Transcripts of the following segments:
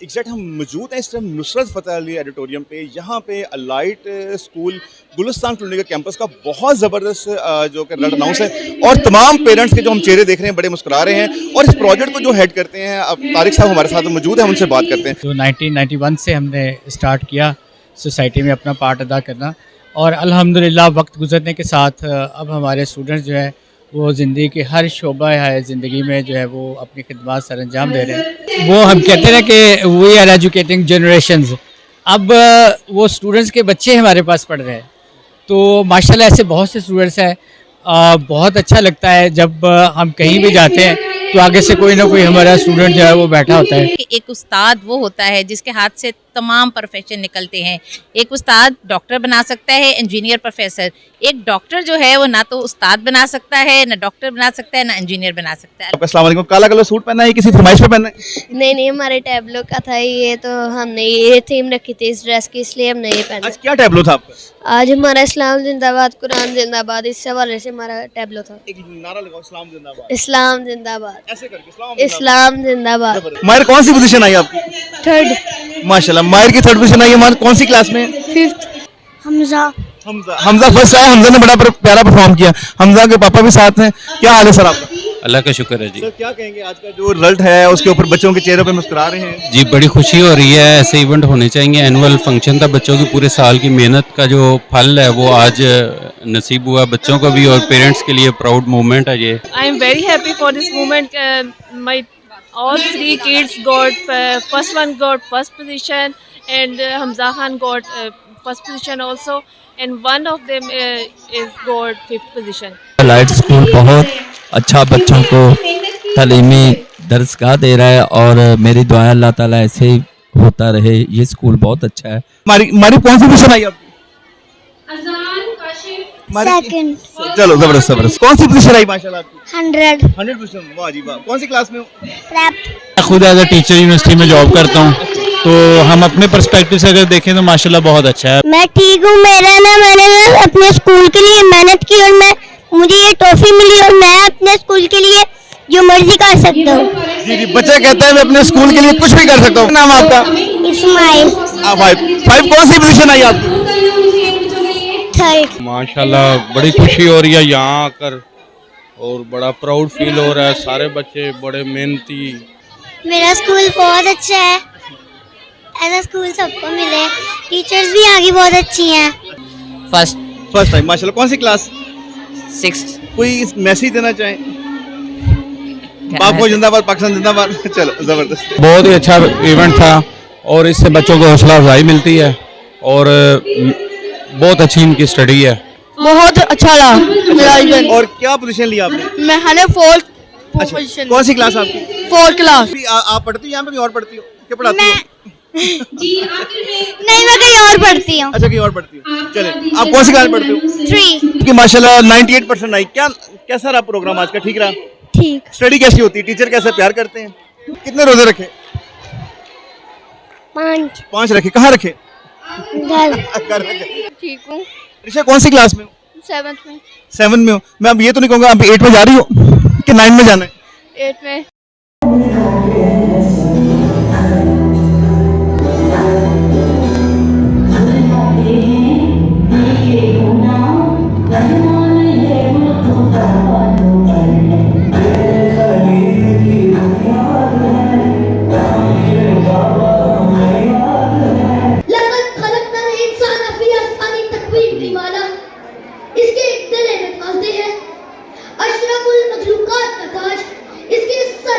Exact हम मौजूद हैं इस टाइम नुसरत फ़तेह अली एडिटोरियम पे। यहाँ पे अलाइट स्कूल गुलिस्तान कॉलोनी के कैंपस का बहुत ज़बरदस्त जो कि रेड अनाउंस है, और तमाम पेरेंट्स के जो हम चेहरे देख रहे हैं बड़े मुस्कुरा रहे हैं। और इस प्रोजेक्ट को जो हेड करते हैं, अब तारिक साहब हमारे साथ मौजूद हैं, हम उनसे बात करते हैं। तो 1991 से हमने स्टार्ट किया सोसाइटी में अपना पार्ट अदा करना, और अल्हम्दुलिल्लाह वक्त गुजरने के साथ अब हमारे स्टूडेंट्स जो है वो ज़िंदगी के हर शोबा है ज़िंदगी में जो है वो अपनी खिदमत सर अंजाम दे रहे हैं। वो हम कहते हैं कि वी आर एजुकेटिंग जनरेशंस। अब वो स्टूडेंट्स के बच्चे हमारे पास पढ़ रहे हैं, तो माशाल्लाह ऐसे बहुत से स्टूडेंट्स हैं। बहुत अच्छा लगता है जब हम कहीं भी जाते हैं तो आगे से कोई ना कोई हमारा स्टूडेंट जो है वो बैठा होता है। एक उस्ताद वो होता है जिसके हाथ से तमाम प्रोफेशन निकलते हैं। एक उस्ताद डॉक्टर बना सकता है, इंजीनियर, प्रोफेसर। एक डॉक्टर जो है वो ना तो उस्ताद बना सकता है, ना डॉक्टर बना सकता है, ना इंजीनियर बना सकता है। अस्सलाम वालेकुम। काला कलर सूट पहना है, किसी फरमाइश पे पहना है? नहीं, हमारे टैबलो का था ये, तो हमने ये थीम रखी थी इस ड्रेस की, इसलिए हमने ये पहना। आज क्या टैबलो था आपका? आज हमारा इस्लाम जिंदाबाद, कुरान जिंदाबाद, इस हवाले से हमारा टैबलो था। एक नारा लगाओ, इस्लाम जिंदाबाद। इस्लाम जिंदाबाद, ऐसे करके इस्लाम जिंदाबाद। माहिर कौन सी पोजीशन आई आपकी? थर्ड। माशाल्लाह, माहिर की थर्ड पोजीशन आई है। माहिर कौन सी क्लास में? फिफ्थ। हमजा। हमजा फर्स्ट आया। हमजा ने बड़ा प्यारा परफॉर्म किया। हमजा के पापा भी साथ हैं। क्या हाल है सर आपका? अल्लाह का शुक्र है जी। सर क्या कहेंगे, आज का जो रिजल्ट है उसके ऊपर बच्चों के चेहरों पे मुस्कुरा रहे हैं? जी बड़ी खुशी हो रही है, ऐसे इवेंट होने चाहिए। एनुअल फंक्शन था, बच्चों की पूरे साल की मेहनत का जो फल है वो आज नसीब हुआ बच्चों को भी, और पेरेंट्स के लिए प्राउड मोमेंट है ये। I am very happy for this moment. My all three kids got first one got first position, and Hamza Khan got first position also, and one of them is got fifth position. Light school बहुत अच्छा बच्चों को तालीमी दर्सगाह दे रहा है, और मेरी दुआ अल्लाह ताला ऐसे ही होता रहे। ये स्कूल बहुत अच्छा है। मारी कौन सी पोजीशन आई आपकी? सेकंड। चलो जबरदस्त जबरदस्त। कौन सी पोजीशन आई माशाल्लाह आपकी? 100। पोजीशन। वाह जी वाह। कौन सी क्लास में हो? प्रैप। मैं खुद एज अ टीचर यूनिवर्सिटी में जॉब करता हूँ, तो हम अपने पर्सपेक्टिव से अगर देखें तो माशाल्लाह बहुत अच्छा है। मैं ठीक हूँ। मैंने अपने स्कूल के लिए मेहनत की, और मुझे ये ट्रॉफी मिली, और मैं अपने स्कूल के लिए जो मर्जी कर सकता हूँ। जी जी, बच्चे कहते हैं मैं अपने स्कूल के लिए कुछ भी कर सकता हूँ। नाम आपका? इस्माइल। फाइव कौन सी पोजीशन आई आपकी? थर्ड। माशाल्लाह बड़ी खुशी हो रही है यहाँ आकर, और बड़ा प्राउड फील हो रहा है। सारे बच्चे बड़े मेहनती। मेरा स्कूल बहुत अच्छा है, ऐसा स्कूल सबको मिले। टीचर्स भी यहाँ की बहुत अच्छी हैं। फर्स्ट टाइम माशाल्लाह। कौन सी क्लास? 6th। कोई मैसेज देना चाहें? बापू जिंदाबाद, पाकिस्तान जिंदाबाद। चलो जबरदस्त। बहुत ही अच्छा इवेंट था, और इससे बच्चों को हौसला अफजाई मिलती है, और बहुत अच्छी इनकी स्टडी है। बहुत अच्छा लगा मेरा इवेंट। और क्या पोजीशन लिया आपने? मैंने फोर्थ अच्छा, पोजीशन। कौन सी क्लास आपकी? Fourth class. आप पढ़ती हो यहाँ पे, कहीं और पढ़ती हो? क्या पढ़ाती हो? नहीं, मैं कहीं और पढ़ती हूँ। अच्छा, कहीं और पढ़ती हो। चले, आप कौन सी क्लास पढ़ते हो? 3। कि माशाल्लाह 98% आई। क्या कैसा रहा प्रोग्राम आज का? ठीक रहा? ठीक। स्टडी कैसी होती है? टीचर कैसे प्यार करते हैं? कितने रोजे रखे? 5 रखे। कहाँ रखे? घर रखे। ठीक हूँ। ऋषा कौन सी क्लास में हो? 7th में। 7 में हो। मैं अब ये तो नहीं कहूँगा आप 8 में जा रही हो कि 9 में जाना है? 8 में। इसके गले में फालते हैं अशरफुल मखलूकात का ताज, इसके सर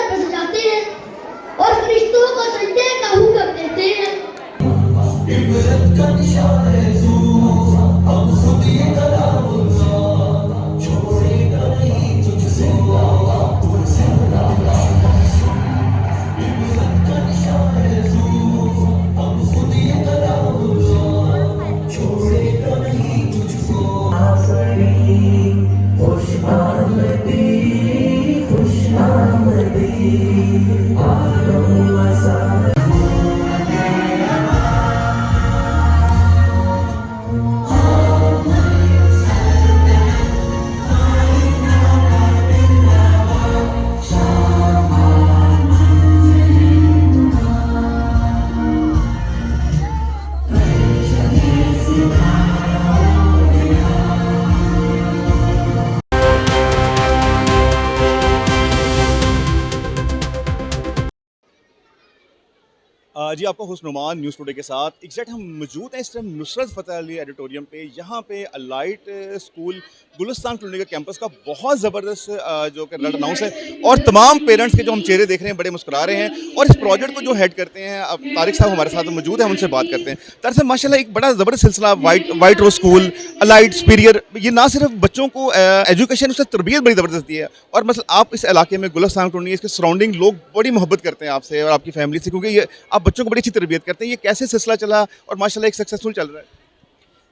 जी आपका खुशनुमान न्यूज़ टुडे के साथ एग्जैक्ट हम मौजूद हैं इस टाइम नुसरत फ़तेह अली ऑडिटोरियम पे। यहाँ पे अलाइट स्कूल गुलिस्तान कॉलोनी का कैंपस का बहुत ज़बरदस्त जो कि रिजल्ट अनाउंस है और तमाम पेरेंट्स के जो हम चेहरे देख रहे हैं बड़े मुस्कुरा रहे हैं। और इस प्रोजेक्ट को जो हेड करते हैं अब तारिक साहब हमारे साथ मौजूद हैं, हम उनसे बात करते हैं। दरअसल माशाल्लाह एक बड़ा ज़बरदस्त सिलसिला वाइट रोज स्कूल अलाइट सुपीरियर, ये ना सिर्फ बच्चों को एजुकेशन उससे तरबियत बड़ी ज़बरदस्त दी है। और मतलब आप इस इलाके में गुलिस्तान कॉलोनी इसके सराउंडिंग लोग बड़ी मोहब्बत करते हैं आपसे और आपकी फैमिली से, क्योंकि ये आप बच्चों को बड़ी अच्छी तरबियत करते हैं। ये कैसे सिलसिला चला और माशाल्लाह एक सक्सेसफुल चल रहा है?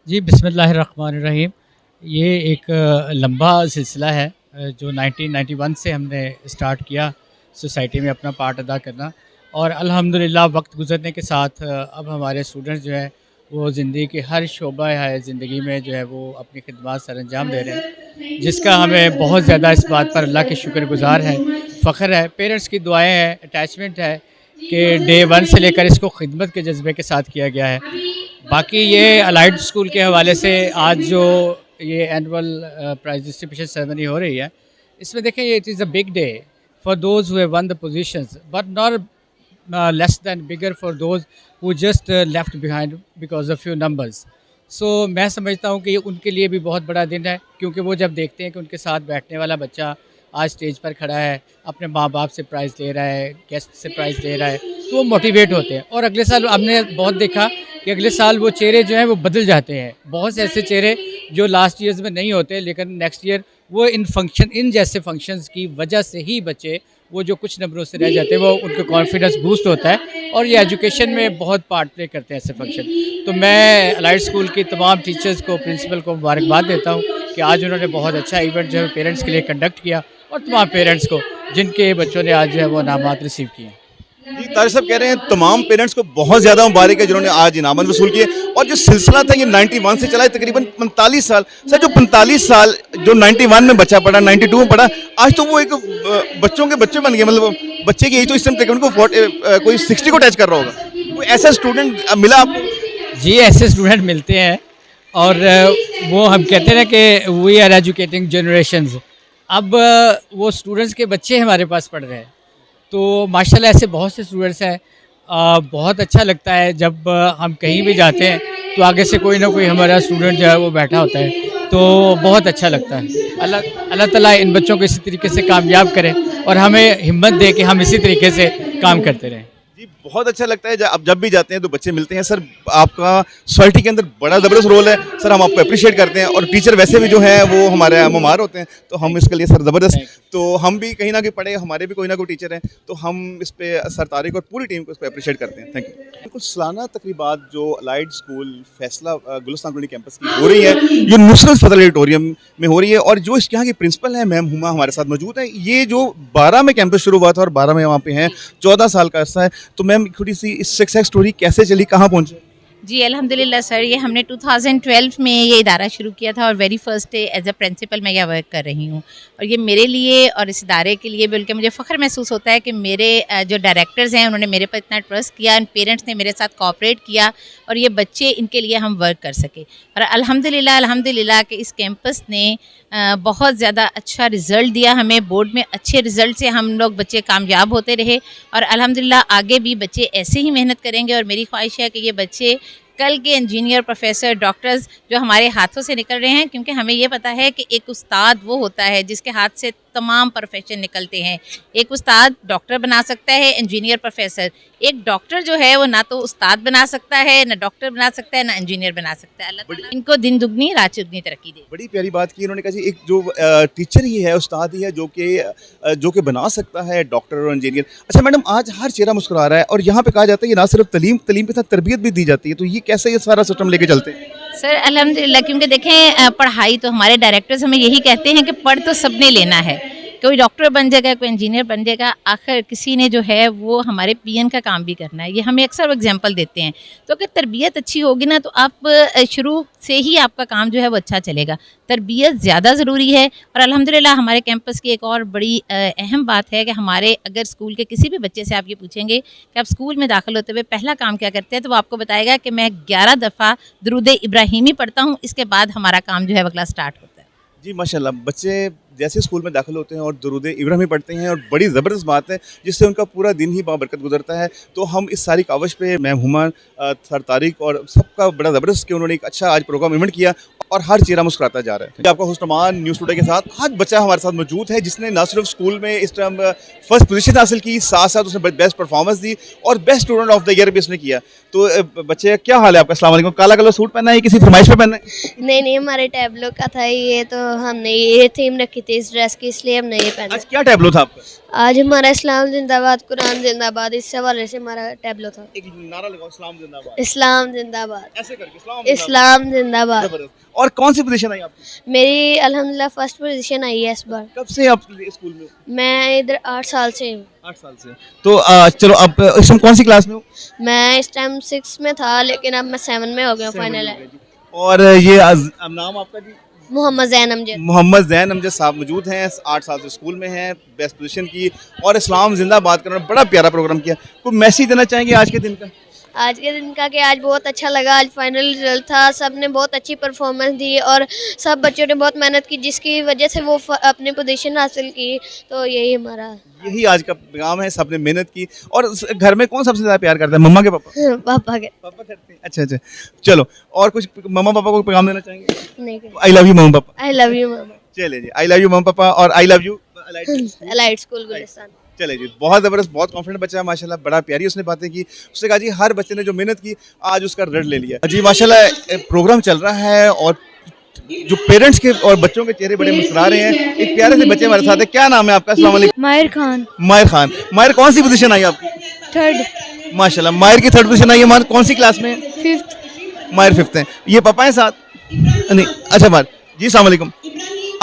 जी बिस्मिल्लाहिर्रहमानिर्रहीम। ये एक लंबा सिलसिला है जो 1991 से हमने स्टार्ट किया सोसाइटी में अपना पार्ट अदा करना। और अल्हम्दुलिल्लाह वक्त गुज़रने के साथ अब हमारे स्टूडेंट्स जो है वो ज़िंदगी के हर शोबा है ज़िंदगी में जो है वो अपनी खिदमत सर अंजाम दे रहे हैं, जिसका हमें बहुत ज़्यादा इस बात पर अल्लाह के शुक्रगुज़ार है, फ़ख्र है। पेरेंट्स की दुआएं हैं, अटैचमेंट है कि डे 1 से लेकर इसको खिदमत के जज्बे के साथ किया गया है। बाकी ये अलाइड स्कूल के हवाले से आज जो ये एनुअल प्राइज़ डिस्ट्रीब्यूशन सेरेमनी हो रही है, इसमें देखें ये it is a big day for those who have one the positions but not less than bigger for those who just left behind because of few numbers. So मैं समझता हूँ कि ये उनके लिए भी बहुत बड़ा दिन है, क्योंकि वो जब देखते हैं कि उनके साथ बैठने वाला बच्चा आज स्टेज पर खड़ा है, अपने माँ बाप से प्राइज़ ले रहा है, गेस्ट से प्राइज़ ले रहा है, तो वो मोटिवेट होते हैं। और अगले साल हमने बहुत देखा कि अगले साल वो चेहरे जो हैं वो बदल जाते हैं। बहुत से ऐसे चेहरे जो लास्ट ईयर्स में नहीं होते, लेकिन नेक्स्ट ईयर वो इन जैसे फंक्शंस की वजह से ही बच्चे वो जो कुछ नंबरों से रह जाते हैं वो उनका कॉन्फिडेंस बूस्ट होता है और ये एजुकेशन में बहुत पार्ट प्ले करते हैं ऐसे फंक्शन। तो मैं अलाइट स्कूल की तमाम टीचर्स को, प्रिंसिपल को मुबारकबाद देता हूँ कि आज उन्होंने बहुत अच्छा इवेंट जो है पेरेंट्स के लिए कंडक्ट किया, और तमाम पेरेंट्स को जिनके बच्चों ने आज जो है वो इनामात रिसीव किए। जी तारिक साहब कह रहे हैं तमाम पेरेंट्स को बहुत ज़्यादा मुबारक है जिन्होंने आज इनामत वसूल किए। और जो सिलसिला था ये 91 से चला है, तकरीबन 45 साल। सर जो 45 साल जो 91 में बच्चा पढ़ा, 92 में पढ़ा, आज तो वो एक बच्चों के बच्चे बन गए। मतलब बच्चे की एज तो इस टाइम तकरीबन को कोई 60 को टच कर रहा होगा। कोई ऐसा स्टूडेंट मिला आपको? जी ऐसे स्टूडेंट मिलते हैं और वो हम कहते हैं ना कि वी आर एजुकेटिंग जनरेशंस। अब वो स्टूडेंट्स के बच्चे हमारे पास पढ़ रहे हैं, तो माशाल्लाह ऐसे बहुत से स्टूडेंट्स हैं। बहुत अच्छा लगता है जब हम कहीं भी जाते हैं तो आगे से कोई ना कोई हमारा स्टूडेंट जो है वो बैठा होता है, तो बहुत अच्छा लगता है। अल्लाह ताला इन बच्चों को इसी तरीके से कामयाब करे और हमें हिम्मत दे कि हम इसी तरीके से काम करते रहें। जी बहुत अच्छा लगता है अब जब भी जाते हैं तो बच्चे मिलते हैं। सर आपका सोसाइटी के अंदर बड़ा ज़बरदस्त रोल है सर, हम आपको अप्रिशिएट करते हैं। और टीचर वैसे भी जो है वो हमारे मुमार होते हैं, तो हम इसके लिए सर ज़बरदस्त, तो हम भी कहीं ना कहीं पढ़े, हमारे भी कोई ना कोई टीचर हैं, तो हम इस पर सर तारिक और पूरी टीम को इस पर अप्रिशिएट करते हैं। Thank you. बिल्कुल सालाना तकरीबात जो अलाइड स्कूल फैसला गुलिस्तान कॉलोनी कैंपस की हो रही है, ये नुसरत फ़तेह अली ऑडिटोरियम में हो रही है। और जो इस यहाँ की प्रिंसिपल हैं मैम हुमा हमारे साथ मौजूद हैं। ये जो 12 में कैंपस शुरू हुआ था और 12 में वहाँ पे हैं, 14 साल का अर्सा है। तो मैम थोड़ी सी इस सक्सेस स्टोरी कैसे चली, कहाँ पहुँचे? जी अल्हम्दुलिल्लाह सर, ये हमने 2012 में ये इदारा शुरू किया था और very first day as a principal मैं यहाँ वर्क कर रही हूँ। और ये मेरे लिए और इस इदारे के लिए बल्कि मुझे फ़ख्र महसूस होता है कि मेरे जो डायरेक्टर्स हैं उन्होंने मेरे पर इतना ट्रस्ट किया, एंड पेरेंट्स ने मेरे साथ कोऑपरेट किया और ये बच्चे इनके लिए हम वर्क कर सके। और अल्हम्दुलिल्लाह कि इस कैंपस ने बहुत ज़्यादा अच्छा रिज़ल्ट दिया हमें। बोर्ड में अच्छे रिज़ल्ट से हम लोग बच्चे कामयाब होते रहे और अल्हम्दुलिल्लाह आगे भी बच्चे ऐसे ही मेहनत करेंगे। और मेरी ख्वाहिश है कि ये बच्चे कल के इंजीनियर, प्रोफेसर, डॉक्टर्स जो हमारे हाथों से निकल रहे हैं, क्योंकि हमें ये पता है कि एक उस्ताद वो होता है जिसके हाथ से तमाम प्रोफेशन निकलते हैं। एक उस्ताद डॉक्टर बना सकता है, इंजीनियर, प्रोफेसर। एक डॉक्टर जो है वो ना तो उस्ताद बना सकता है, ना डॉक्टर बना सकता है, ना इंजीनियर बना सकता है। अल्लाह ताला इनको दिन दुगनी रात चौगुनी तरक्की दे। बड़ी प्यारी बात की इन्होंने, कहा जी एक जो टीचर ही है, उस्ताद ही है जो कि बना सकता है डॉक्टर और इंजीनियर। अच्छा मैडम, आज हर चेहरा मुस्कुरा रहा है और यहाँ पे कहा जाता है ये ना सिर्फ तलीम के साथ तरबियत भी दी जाती है, तो ये कैसे ये सारा सिस्टम लेके चलते हैं? सर अल्हम्दुलिल्लाह, क्योंकि देखें पढ़ाई तो हमारे डायरेक्टर्स हमें यही कहते हैं कि पढ़ तो सबने लेना है। कोई डॉक्टर बन जाएगा, कोई इंजीनियर बन जाएगा, आखिर किसी ने जो है वो हमारे पीएन का काम भी करना है। ये हमें अक्सर एग्जांपल देते हैं। तो अगर तरबियत अच्छी होगी ना तो आप शुरू से ही आपका काम जो है वो अच्छा चलेगा। तरबियत ज़्यादा ज़रूरी है। और अल्हम्दुलिल्लाह हमारे कैंपस की एक और बड़ी अहम बात है कि हमारे अगर स्कूल के किसी भी बच्चे से आप ये पूछेंगे कि आप स्कूल में दाखिल होते हुए पहला काम क्या करते हैं, तो वो आपको बताएगा कि मैं 11 दफ़ा दुरूद इब्राहिमी पढ़ता हूँ, इसके बाद हमारा काम जो है वो क्लास स्टार्ट होता है। जी माशाल्लाह, बच्चे जैसे स्कूल में दाखिल होते हैं और दुरूद इब्राहिमी पढ़ते हैं और बड़ी ज़बरदस्त बात है जिससे उनका पूरा दिन ही बाबरकत गुजरता है। तो हम इस सारी कावश पे मैं हुमा, सर तारिक और सबका बड़ा ज़बरदस्त कि उन्होंने एक अच्छा आज प्रोग्राम इवेंट किया और हर चेहरा मुस्कुराता जा रहा है। आपका होस्ट नुमान न्यूज़ टुडे के साथ आज बच्चा हमारे साथ मौजूद है जिसने ना सिर्फ स्कूल में इस टाइम फर्स्ट पोजीशन हासिल की, साथ साथ उसने बेस्ट परफॉर्मेंस दी और best student of the year भी उसने किया। तो बच्चे क्या हाल है आपका? अस्सलाम वालेकुम। काला कलर सूट पहना है, किसी फरमाइश पे पहना है? नहीं, हमारे टैबलो का था ये, तो हमने ये थीम रखी थी इस ड्रेस की, इसलिए हमने ये पहना। आज क्या टैबलो था आपका? आज हमारा इस्लाम जिंदाबाद, कुरान जिंदाबाद, इस हवाले से हमारा टैबलो था। एक नारा लगाओ, इस्लाम जिंदाबाद। इस्लाम जिंदाबाद, ऐसे करके इस्लाम जिंदाबाद। जबरदस्त। और कौन सी पोजीशन आई आपकी? मेरी अल्हम्दुलिल्लाह फर्स्ट पोजीशन आई है इस बार। कब से आप स्कूल में? मैं इधर 8 साल से हूँ। 8 साल से। तो चलो अब इस टाइम कौन सी क्लास में हो? मैं इस टाइम 6 में था, लेकिन अब मैं 7 में हो गया फाइनल है। और ये अब नाम आपका जी? मोहम्मद जैन अमजद। मोहम्मद जैन अमजद साहब मौजूद हैं, 8 साल से स्कूल में हैं, बेस्ट पोजीशन की और इस्लाम जिंदाबाद करना, बड़ा प्यारा प्रोग्राम किया। कोई मैसेज देना चाहेंगे आज के दिन का? आज के दिन का कि आज बहुत अच्छा लगा, आज फाइनल रिजल्ट था, सब ने बहुत अच्छी परफॉर्मेंस दी और सब बच्चों ने बहुत मेहनत की जिसकी वजह से वो अपनी पोजीशन हासिल की। तो यही आज का पैगाम है, सबने मेहनत की। और घर में कौन सबसे ज़्यादा प्यार करता है, मम्मा के पापा? पापा के। पापा करते हैं। अच्छा, चलो और कुछ मम्मा पापा को पैगाम देना चाहेंगे? नहीं, आई love you mumma papa. I love you मामा। चले जी, I love you mumma papa और I love you elite school Gulistan. चले जी, बहुत ज़बरदस्त, बहुत कॉन्फिडेंट बच्चा है माशाल्लाह, बड़ा प्यारी उसने बातें की। उसने कहा जी हर बच्चे ने जो मेहनत की आज उसका रिजल्ट ले लिया। जी माशाल्लाह प्रोग्राम चल रहा है और जो पेरेंट्स के और बच्चों के चेहरे बड़े मुस्कुरा रहे हैं। एक प्यारे से बच्चे हमारे साथ है, क्या नाम है आपका? अस्सलाम वालेकुम। माहिर खान। माहिर खान। माहिर कौन सी पोजीशन आई आपकी? 3rd। माशाल्लाह, माहिर की 3rd पोजीशन आई है। माहिर कौन सी क्लास में? 5th। माहिर 5th हैं। ये पापा हैं साथ? नहीं, अच्छा माहिर जी, अस्सलाम वालेकुम।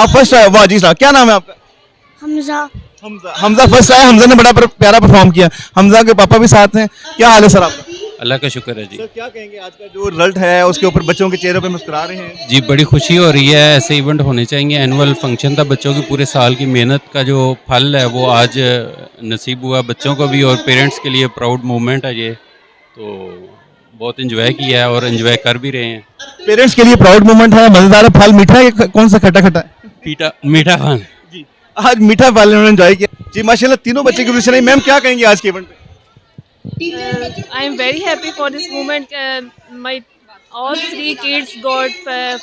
आप फर्स्ट आए? वाह जी साहब, क्या नाम है आपका? हमजा। हमजा फर्स्ट आया। हमजा ने बड़ा प्यारा परफॉर्म किया। हमजा के पापा भी साथ हैं। क्या हाल है सर आपका? अल्लाह का शुक्र है जी। सर क्या कहेंगे आज का जो रिजल्ट है उसके ऊपर बच्चों के चेहरों पे मुस्कुरा रहे हैं? जी बड़ी खुशी हो रही है, ऐसे इवेंट होने चाहिए। एनुअल फंक्शन था, बच्चों की पूरे साल की मेहनत का जो फल है वो आज नसीब हुआ बच्चों को भी और पेरेंट्स के लिए प्राउड मोमेंट है ये। तो बहुत एंजॉय किया है और एंजॉय कर भी रहे हैं। पेरेंट्स के लिए प्राउड मोमेंट है, मज़ेदार फल मीठा है, कौन सा खट्टा खट्टा? मीठा खान जी, आज मीठा फल उन्होंने एंजॉय किया। जी माशाल्लाह, तीनों बच्चे की पोजीशन है। मैम क्या कहेंगे आज के इवेंट पे? I am very happy for this moment. My all 3 kids got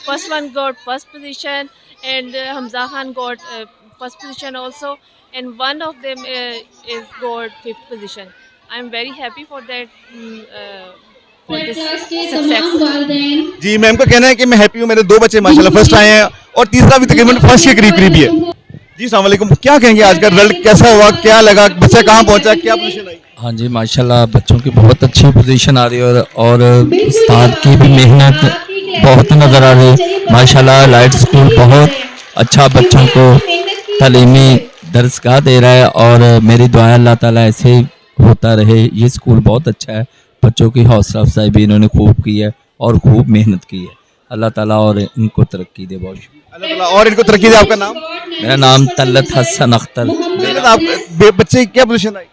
first one got first position, and Hamza Khan got first position also, and one of them is got 5th position. I am very happy for that. For this success. जी ma'am का कहना है कि मैं happy हूँ, मेरे 2 बच्चे माशाल्लाह फर्स्ट आए हैं और तीसरा भी तकरीबन फर्स्ट के करीब करीब ही है। जी अस्सलाम वालेकुम, क्या कहेंगे आज का रिजल्ट कैसा हुआ, क्या लगा, बच्चा कहाँ पहुँचा, क्या पोजीशन आई? हाँ जी माशाल्लाह, बच्चों की बहुत अच्छी पोजीशन आ रही है और उस्ताद की भी मेहनत बहुत नज़र आ रही है माशाल्लाह। लाइट स्कूल बहुत अच्छा बच्चों को तालीमी दरसगाह दे रहा है और मेरी दुआ अल्लाह ताला ऐसे ही होता रहे। ये स्कूल बहुत अच्छा है, बच्चों की हौसला अफजाई भी इन्होंने खूब की है और खूब मेहनत की है। अल्लाह ताला और इनको तरक्की दे, बहुत शुक्रिया। अल्लाह ताला और इनको तरक्की दे। आपका नाम? मेरा नाम तल्लत हसन अख्तर। आप बच्चे क्या पोजीशन आई?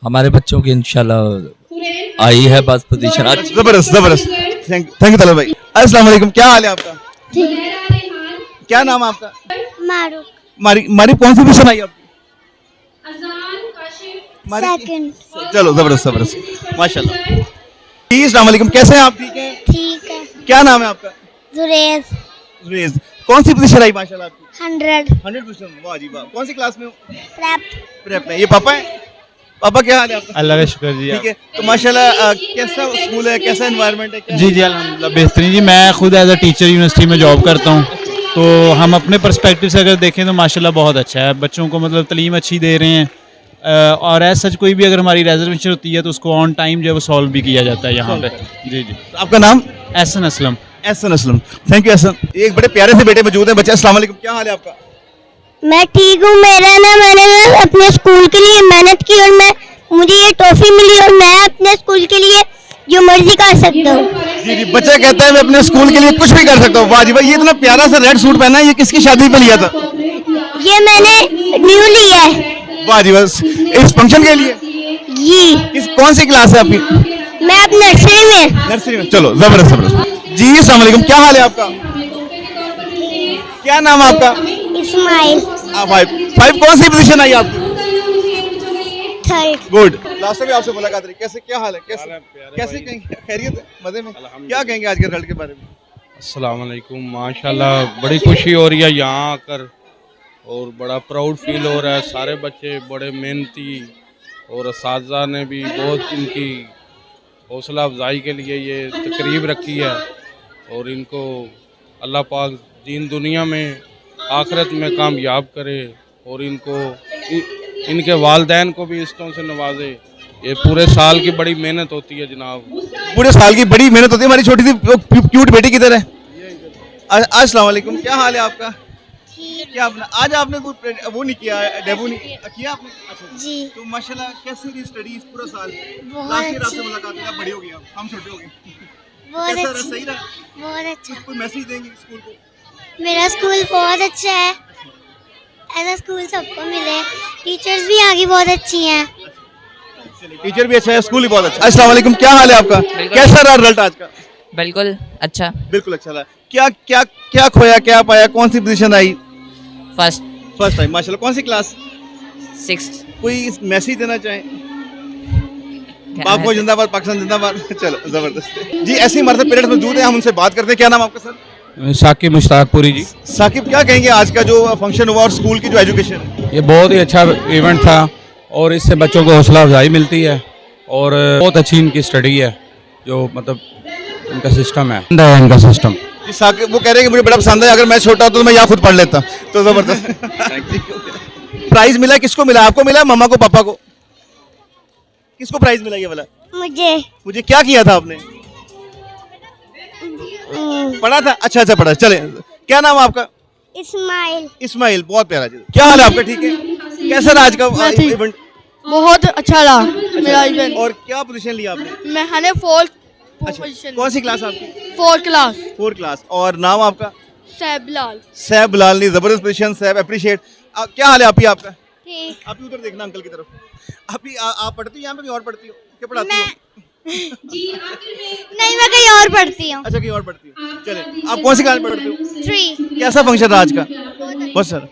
हमारे बच्चों की इंशाल्लाह आई है बस पोजीशन। जबरदस्त जबरदस्त, थैंक यू तलत भाई। अस्सलाम वालेकुम, क्या हाल है आपका? क्या नाम है आपका? मारूक। मारी कौन सी पोजीशन आई आपकी? सेकंड। चलो जबरदस्त जबरदस्त माशाल्लाह। जी अस्सलाम वालेकुम, कैसे हैं आप? ठीक हैं? ठीक है। क्या नाम है आपका? जुरेज। कौन सी पोजीशन आई माशाल्लाह आपकी? 100 पोजीशन। वाह जी वाह। कौन सी क्लास में हो? प्रेप। में। ये पापा है? पापा क्या हाल है आपका? अल्लाह का शुक्र जी। ठीक है। तो माशाल्लाह कैसा स्कूल है, कैसा एनवायरनमेंट है? जी जी अल्हम्दुलिल्लाह बेहतरीन जी। मैं खुद एज अ टीचर यूनिवर्सिटी में जॉब करता हूँ, तो हम अपने पर्सपेक्टिव से अगर देखें तो माशाल्लाह बहुत अच्छा है। बच्चों को मतलब तालीम अच्छी दे रहे हैं और एज सच कोई भी अगर हमारी रेजर्वेशन होती है तो उसको ऑन टाइम जो है वो सॉल्व भी किया जाता है यहाँ पे। जी जी। तो आपका नाम? एहसन असलम। Ehsan Aslam, thank you Ehsan. एक बड़े प्यारे से बेटे मौजूद हैं। बच्चे अस्सलाम वालेकुम, क्या हाल है आपका? मैं ठीक हूँ। मैंने अपने स्कूल के लिए मेहनत की और मुझे ये ट्रॉफी मिली और मैं अपने स्कूल के लिए जो मर्जी कर सकता हूँ। जी जी, बच्चा कहता है मैं अपने स्कूल के लिए कुछ भी कर सकता हूँ। वाह जी वाह, ये इतना प्यारा सा रेड सूट पहना है, ये किसकी शादी पे लिया था? ये मैंने न्यू लिया है। वाह जी वाह, इस फंक्शन के लिए? जी। कौन सी क्लास है आपकी? मैं अब नर्सरी में। नर्सरी में। चलो जबरदस्त जबरदस्त। जी अस्सलाम वालेकुम, क्या हाल है आपका? क्या नाम है आपका? इस्माइल। फाइव फाइव कौन सी पोजीशन आई आपकी? थर्ड। गुड। लास्ट में आपसे मुलाकात रही, कैसे क्या हाल है, कैसे कहेंगे, खैरियत है, मजे में? क्या कहेंगे आज के रिजल्ट के बारे में? अस्सलाम वालेकुम, माशाल्लाह बड़ी खुशी हो रही है यहाँ आकर और बड़ा प्राउड फील हो रहा है। सारे बच्चे बड़े मेहनती और असातिज़ा ने भी बहुत इनकी हौसला अफजाई के लिए ये तकरीब रखी है और इनको अल्लाह पाक दीन दुनिया में आखिरत में कामयाब करे और इनके वालदैन को भी इस्तों से नवाजे। ये पूरे साल की बड़ी मेहनत होती है जनाब, पूरे साल की बड़ी मेहनत होती है। हमारी छोटी सी क्यूट बेटी किधर है? अस्सलाम वालेकुम, क्या हाल है आपका? क्या आपने आज आपने वो नहीं किया, डेब्यू नहीं किया आपने? अच्छा जी। तो माशाल्लाह कैसी रही स्टडीज पूरा साल? बहुत लास्ट ईयर आपसे अच्छी। मुलाकात हुई, आप बड़ी हो गई, हम छोटे हो गए। बहुत कैसा रहा? अच्छा। सही रहा? बहुत अच्छा। कोई मैसेज देंगे स्कूल को? मेरा स्कूल बहुत अच्छा है, ऐसा स्कूल सबको मिले। टीचर्स भी यहाँ की बहुत अच्छी हैं। टीचर भी अच्छा है, स्कूल भी बहुत अच्छा। अस्सलाम वालेकुम, क्या हाल है आपका? कैसा रहा रिजल्ट आज का? बिल्कुल अच्छा। बिल्कुल अच्छा रहा। क्या क्या क्या खोया, क्या पाया, कौन सी पोजीशन आई? फर्स्ट फर्स्ट टाइम माशाल्लाह। कौन सी क्लास? 6th। कोई मैसेज देना चाहें? बापू जिंदाबाद, पाकिस्तान जिंदाबाद। चलो जबरदस्त है जी। ऐसे ही हमारे साथ पेरेंट्स मौजूद हैं, हम उनसे बात करते हैं। क्या नाम आपका सर? साकिब मुश्ताकपुरी जी। साकिब, क्या कहेंगे आज का जो फंक्शन हुआ और स्कूल की जो एजुकेशन है? ये बहुत ही अच्छा इवेंट था और इससे बच्चों को हौसला अफजाई मिलती है और बहुत अच्छी इनकी स्टडी है, जो मतलब इनका सिस्टम है, इनका सिस्टम। जी साकिब वो कह रहे हैं कि मुझे बड़ा पसंद है, अगर मैं छोटा होता तो मैं यहाँ खुद पढ़ लेता। तो जबरदस्त। प्राइज मिला, किसको मिला? आपको मिला, मम्मा को, पापा को? किसको प्राइज मिला ये वाला? मुझे क्या किया था आपने? पढ़ा था? अच्छा अच्छा पढ़ा। चले, क्या नाम है आपका? इस्माइल। इस्माइल, बहुत प्यारा जी। क्या हाल है आपका? ठीक है। कैसा रहा आज का इवेंट? बहुत अच्छा रहा मेरा इवेंट। और क्या पोजीशन लिया आपने? मैंने फोर्थ अच्छा, पोजीशन। कौन सी क्लास आपकी? 4th class. 4th class. और नाम आपका? सैबलाल। सैब लाल ने, जबरदस्त पोजीशन सैब, अप्रिशिएट। क्या हाल है आप ही आपका? ठीक। आप ही उधर देखना अंकल की तरफ। आप पढ़ती हो यहाँ पे, कहीं और पढ़ती हो? क्या पढ़ाती हो? नहीं, मैं कहीं और पढ़ती हूँ। अच्छा, कहीं और पढ़ती हो। चले, आप कौन सी क्लास में पढ़ती हो? 3। कैसा फंक्शन रहा आज का? बहुत सारा।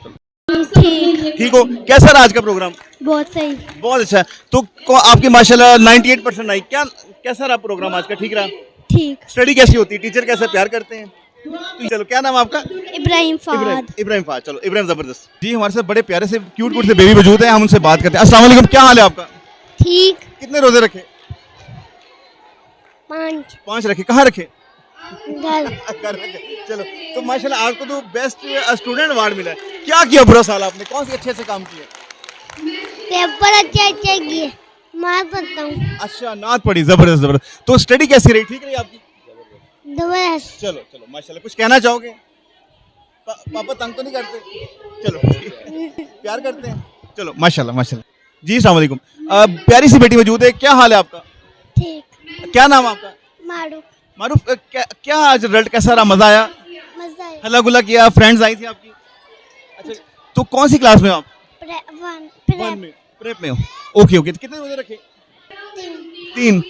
ठीक। ठीक हो? कैसा रहा आज का प्रोग्राम? बहुत सही। बहुत अच्छा। तो आपकी माशाल्लाह 98% आई। कैसा रहा प्रोग्राम आज का? ठीक रहा? ठीक। स्टडी कैसी होती है? टीचर कैसे प्यार करते हैं? तो चलो, क्या नाम है आपका? इब्राहिम फाद। इब्राहिम फाद। चलो इब्राहिम, जबरदस्त जी। हमारे साथ बड़े प्यारे से क्यूट से बेबी मौजूद हैं, हम उनसे बात करते हैं। अस्सलाम वालेकुम, क्या हाल है आपका? ठीक। कितने रोजे रखे? 5 रखे। कहाँ रखे? घर। घर रखे। चलो, तो माशाल्लाह आपको तो बेस्ट स्टूडेंट अवार्ड मिला है। क्या किया पूरा साल आपने? कौन से अच्छे काम किए? पेपर अच्छे किए, मैं बताऊँ। अच्छा, नात पढ़ी, जबरदस्त जबरदस्त। तो स्टडी कैसी रही? ठीक रही आपकी? जबरदस्त। चलो चलो माशाल्लाह। कुछ कहना चाहोगे? पापा तंग तो नहीं करते? चलो, प्यार करते हैं। चलो माशाल्लाह माशाल्लाह जी। अस्सलाम वालेकुम। प्यारी सी बेटी मौजूद है, क्या हाल है आपका? ठीक। क्या नाम आपका? मारूफ। मारूफ, क्या आज रिजल्ट कैसा रहा? मजा आया? मजा आया। हल्ला गुल्ला किया? फ्रेंड्स आई थी आपकी? अच्छा, तो कौन सी क्लास में हो आप? वन में, प्रेप में हो। Okay okay. कितने रोजे रखे? 3।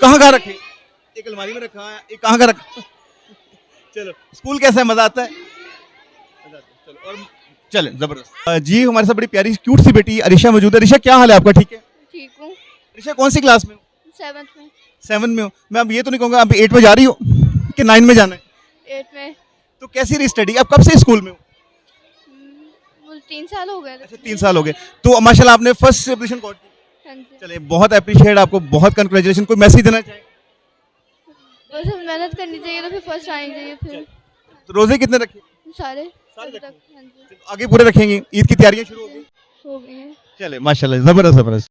कहाँ कहाँ रखे? एक अलमारी में रखा है, एक कहाँ का रखा? चलो, स्कूल कैसा है? मजा आता है? चलो, और चले, जबरदस्त जी। हमारे साथ बड़ी प्यारी क्यूट सी बेटी अरिशा मौजूद है। अरिशा, क्या हाल है आपका? ठीक है। ठीक हूँ। अरिशा, कौन सी क्लास में हो? 7th में। 7 में हो। मैं अब ये तो नहीं कहूँगा आप 8 में जा रही हो कि 9 में जाना है? 8 में। तो कैसी रही स्टडी? आप कब से स्कूल में हो? 3 साल हो गए। अच्छा, 3 साल हो गए। तो माशाल्लाह आपने फर्स्ट पोजीशन कॉट की। हाँ जी। चलिए, बहुत अप्रिशिएट आपको, बहुत कंग्रेचुलेशन। कोई मैसेज देना चाहें? बस मेहनत करनी चाहिए तो फिर फर्स्ट आनी चाहिए। फिर तो रोजे कितने रखे? सारे सारे तक। रखे। हाँ जी। आगे पूरे रखेंगे? ईद की तैयारियां शुरू हो गई? हो गए हैं। चले माशाल्लाह, जबरदस्त जबरदस्त।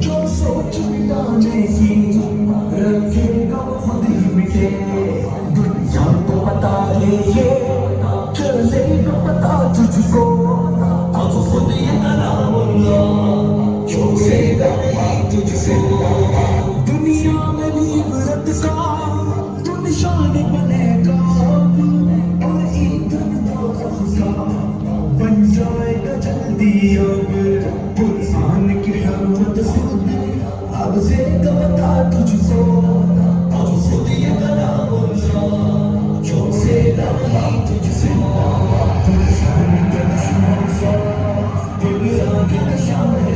जो सोच मिटाने की रखेगा खुद ही मिटे दुनिया को बता दे ये चलेगा पता तुझको अब खुद ये कलाम अल्लाह छोड़ेगा तुझसे दुनिया में भी इबरत का तू निशान बनेगा और ईंधन दोज़ख का बन जाएगा जल्दी अब कुरान की हरमत खुद अब देगा बता तुझको अब खुद ये कलाम अल्लाह छोड़ेगा तुझसे दुनिया की शान है